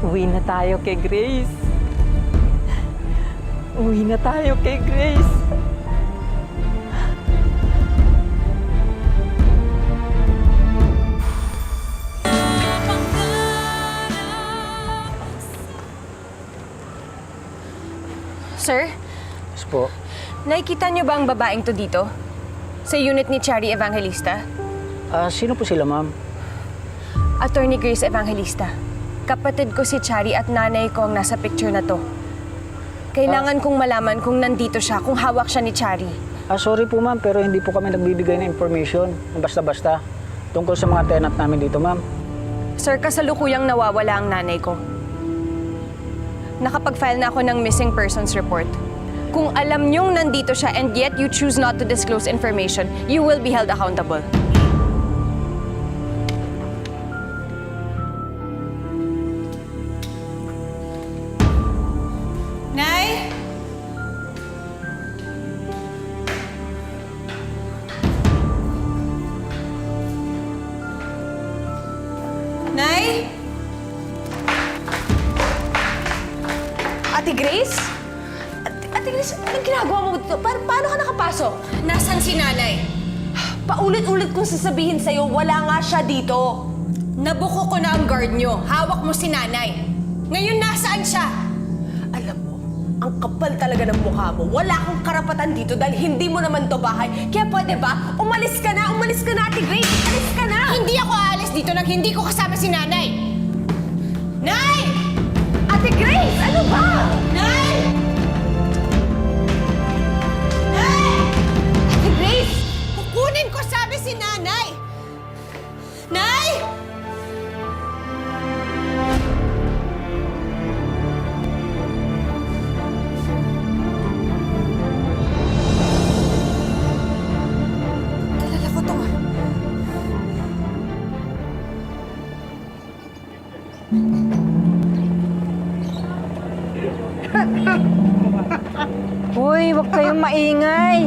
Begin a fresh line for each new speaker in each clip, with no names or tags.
Uwi na tayo kay Grace. Uwi na tayo kay Grace.
Sir,
Yes po.
nakikita niyo ba ang babaeng to dito? Sa unit ni Chari Evangelista?
Sino po sila, ma'am?
Attorney Grace Evangelista. Kapatid ko si Chari at nanay ko ang nasa picture na to. Kailangan kong malaman kung nandito siya, kung hawak siya ni Chari.
Sorry po, ma'am, pero hindi po kami nagbibigay ng information basta-basta tungkol sa mga tenant namin dito, ma'am.
Sir, kasalukuyang nawawala ang nanay ko. Nakapag-file na ako ng missing persons report. Kung alam niyong nandito siya and yet you choose not to disclose information, you will be held accountable.
Nay? Nay? Ate Grace? Ate Grace, anong ginagawa mo dito? Paano ka nakapasok?
Nasaan si nanay?
Paulit-ulit kong sasabihin sa'yo, wala nga siya dito.
Nabuko ko na ang guard niyo. Hawak mo si nanay. Ngayon, nasaan siya?
Alam mo, ang kapal talaga ng mukha mo. Wala akong karapatan dito dahil hindi mo naman to bahay. Kaya pwede ba? Umalis ka na, Ate Grace! Umalis ka na!
Hindi ako aalis dito nang hindi ko kasama si nanay. Nay!
Ate Grace, ano ba?
Nay! Nay!
Ate Grace!
Kukunin ko sabi si nanay! Nay!
Kilala ko to.
Uy, huwag kayong maingay.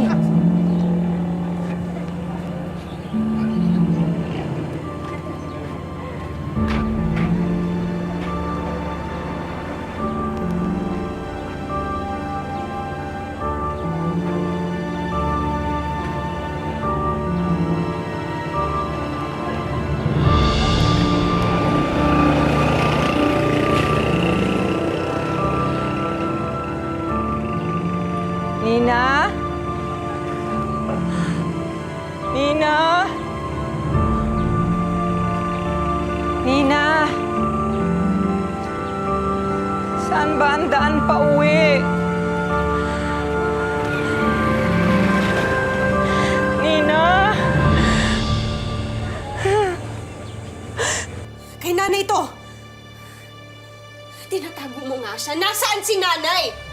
Nina? Nina? Nina? Saan ba ang daan pa uwi? Nina?
Kay nanay to! Tinatago mo nga siya. Nasaan si nanay?